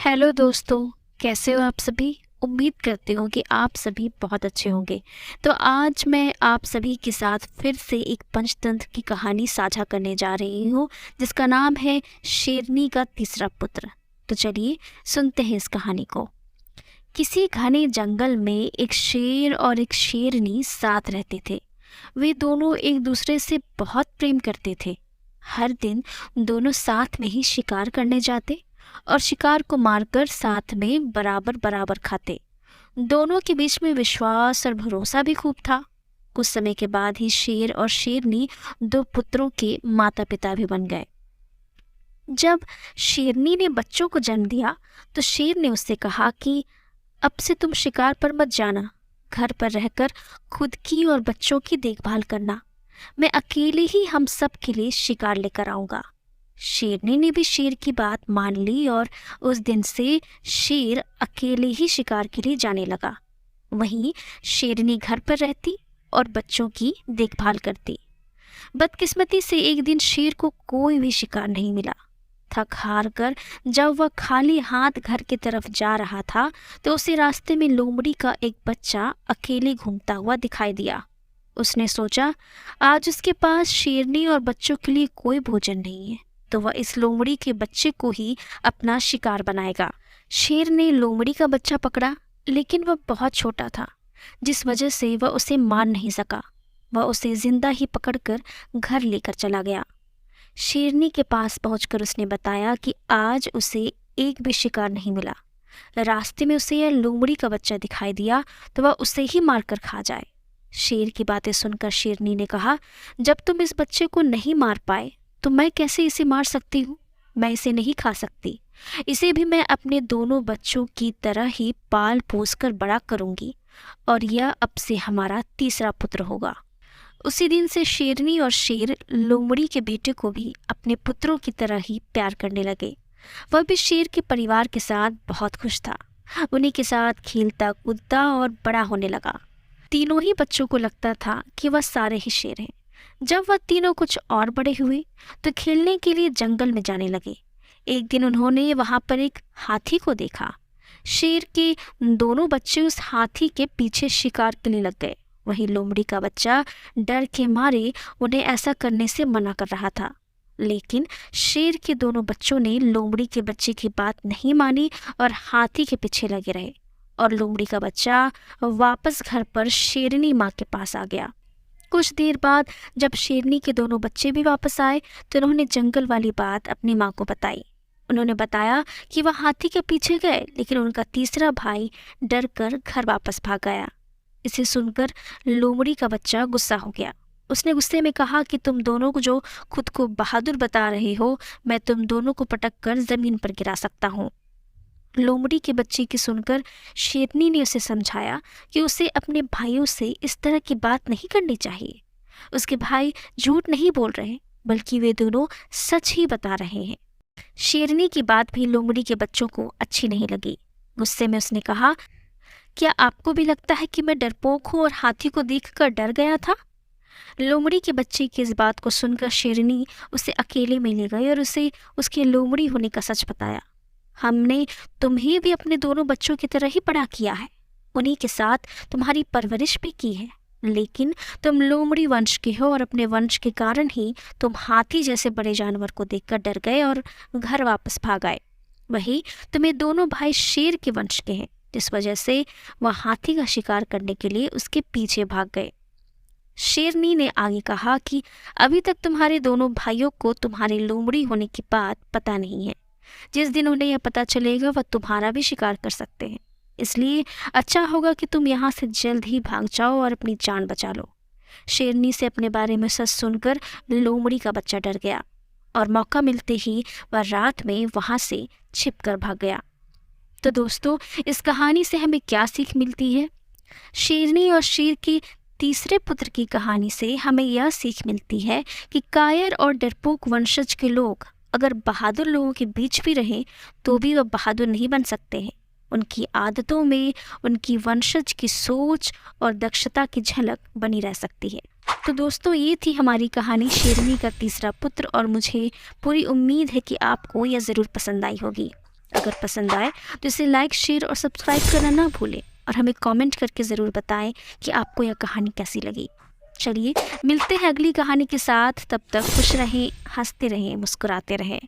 Hello दोस्तों, कैसे हो आप सभी। उम्मीद करती हूँ कि आप सभी बहुत अच्छे होंगे। तो आज मैं आप सभी के साथ फिर से एक पंचतंत्र की कहानी साझा करने जा रही हूँ, जिसका नाम है शेरनी का तीसरा पुत्र। तो चलिए सुनते हैं इस कहानी को। किसी घने जंगल में एक शेर और एक शेरनी साथ रहते थे। वे दोनों एक दूसरे से बहुत प्रेम करते थे। हर दिन दोनों साथ में ही शिकार करने जाते और शिकार को मारकर साथ में बराबर बराबर खाते। दोनों के बीच में विश्वास और भरोसा भी खूब था। कुछ समय के बाद ही शेर और शेरनी दो पुत्रों के माता पिता भी बन गए। जब शेरनी ने बच्चों को जन्म दिया तो शेर ने उससे कहा कि अब से तुम शिकार पर मत जाना, घर पर रहकर खुद की और बच्चों की देखभाल करना। मैं अकेले ही हम सब के लिए शिकार लेकर आऊंगा। शेरनी ने भी शेर की बात मान ली और उस दिन से शेर अकेले ही शिकार के लिए जाने लगा। वहीं शेरनी घर पर रहती और बच्चों की देखभाल करती। बदकिस्मती से एक दिन शेर को कोई भी शिकार नहीं मिला। थक हार कर जब वह खाली हाथ घर की तरफ जा रहा था तो उसे रास्ते में लोमड़ी का एक बच्चा अकेले घूमता हुआ दिखाई दिया। उसने सोचा आज उसके पास शेरनी और बच्चों के लिए कोई भोजन नहीं है, तो वह इस लोमड़ी के बच्चे को ही अपना शिकार बनाएगा। शेर ने लोमड़ी का बच्चा पकड़ा, लेकिन वह बहुत छोटा था, जिस वजह से वह उसे मार नहीं सका। वह उसे जिंदा ही पकड़कर घर लेकर चला गया। शेरनी के पास पहुंचकर उसने बताया कि आज उसे एक भी शिकार नहीं मिला। रास्ते में उसे यह लोमड़ी का बच्चा दिखाई दिया तो वह उसे ही मारकर खा जाए। शेर की बातें सुनकर शेरनी ने कहा, जब तुम इस बच्चे को नहीं मार पाए तो मैं कैसे इसे मार सकती हूँ। मैं इसे नहीं खा सकती। इसे भी मैं अपने दोनों बच्चों की तरह ही पाल पोस कर बड़ा करूंगी और यह अब से हमारा तीसरा पुत्र होगा। उसी दिन से शेरनी और शेर लोमड़ी के बेटे को भी अपने पुत्रों की तरह ही प्यार करने लगे। वह भी शेर के परिवार के साथ बहुत खुश था। उन्हीं के साथ खेलता कूदता और बड़ा होने लगा। तीनों ही बच्चों को लगता था कि वह सारे ही शेर हैं। जब वह तीनों कुछ और बड़े हुए तो खेलने के लिए जंगल में जाने लगे। एक दिन उन्होंने वहां पर एक हाथी को देखा। शेर के दोनों बच्चे उस हाथी के पीछे शिकार के लिए लग गए। वहीं लोमड़ी का बच्चा डर के मारे उन्हें ऐसा करने से मना कर रहा था, लेकिन शेर के दोनों बच्चों ने लोमड़ी के बच्चे की बात नहीं मानी और हाथी के पीछे लगे रहे। और लोमड़ी का बच्चा वापस घर पर शेरनी माँ के पास आ गया। कुछ देर बाद जब शेरनी के दोनों बच्चे भी वापस आए तो उन्होंने जंगल वाली बात अपनी माँ को बताई। उन्होंने बताया कि वह हाथी के पीछे गए, लेकिन उनका तीसरा भाई डर कर घर वापस भाग गया। इसे सुनकर लोमड़ी का बच्चा गुस्सा हो गया। उसने गुस्से में कहा कि तुम दोनों को जो खुद को बहादुर बता रहे हो, मैं तुम दोनों को पटक कर जमीन पर गिरा सकता हूँ। लोमड़ी के बच्चे की सुनकर शेरनी ने उसे समझाया कि उसे अपने भाइयों से इस तरह की बात नहीं करनी चाहिए। उसके भाई झूठ नहीं बोल रहे, बल्कि वे दोनों सच ही बता रहे हैं। शेरनी की बात भी लोमड़ी के बच्चों को अच्छी नहीं लगी। गुस्से में उसने कहा, क्या आपको भी लगता है कि मैं डरपोक हूँ और हाथी को देखकर डर गया था। लोमड़ी के बच्चे की इस बात को सुनकर शेरनी उसे अकेले में ले गई और उसे उसके लोमड़ी होने का सच बताया। हमने तुम्हें भी अपने दोनों बच्चों की तरह ही बड़ा किया है, उन्हीं के साथ तुम्हारी परवरिश भी की है, लेकिन तुम लोमड़ी वंश के हो और अपने वंश के कारण ही तुम हाथी जैसे बड़े जानवर को देखकर डर गए और घर वापस भाग आए। वही तुम्हें दोनों भाई शेर के वंश के हैं, जिस वजह से वह हाथी का शिकार करने के लिए उसके पीछे भाग गए। शेरनी ने आगे कहा कि अभी तक तुम्हारे दोनों भाइयों को तुम्हारे लोमड़ी होने की बात पता नहीं है। जिस दिन उन्हें यह पता चलेगा वह तुम्हारा भी शिकार कर सकते हैं, इसलिए अच्छा होगा कि तुम यहाँ से जल्द ही भाग जाओ और अपनी जान बचा लो। शेरनी से अपने बारे में सच सुनकर लोमड़ी का बच्चा डर गया और मौका मिलते ही वह रात में वहां से छिपकर भाग गया। तो दोस्तों, इस कहानी से हमें क्या सीख मिलती है। शेरनी और शेर के तीसरे पुत्र की कहानी से हमें यह सीख मिलती है कि कायर और डरपोक वंशज के लोग अगर बहादुर लोगों के बीच भी रहें तो भी वह बहादुर नहीं बन सकते हैं। उनकी आदतों में उनकी वंशज की सोच और दक्षता की झलक बनी रह सकती है। तो दोस्तों, ये थी हमारी कहानी शेरनी का तीसरा पुत्र और मुझे पूरी उम्मीद है कि आपको यह ज़रूर पसंद आई होगी। अगर पसंद आए तो इसे लाइक, शेयर और सब्सक्राइब करना ना भूलें और हमें कमेंट करके ज़रूर बताएं कि आपको यह कहानी कैसी लगी। चलिए मिलते हैं अगली कहानी के साथ, तब तक खुश रहें, हंसते रहें, मुस्कुराते रहें।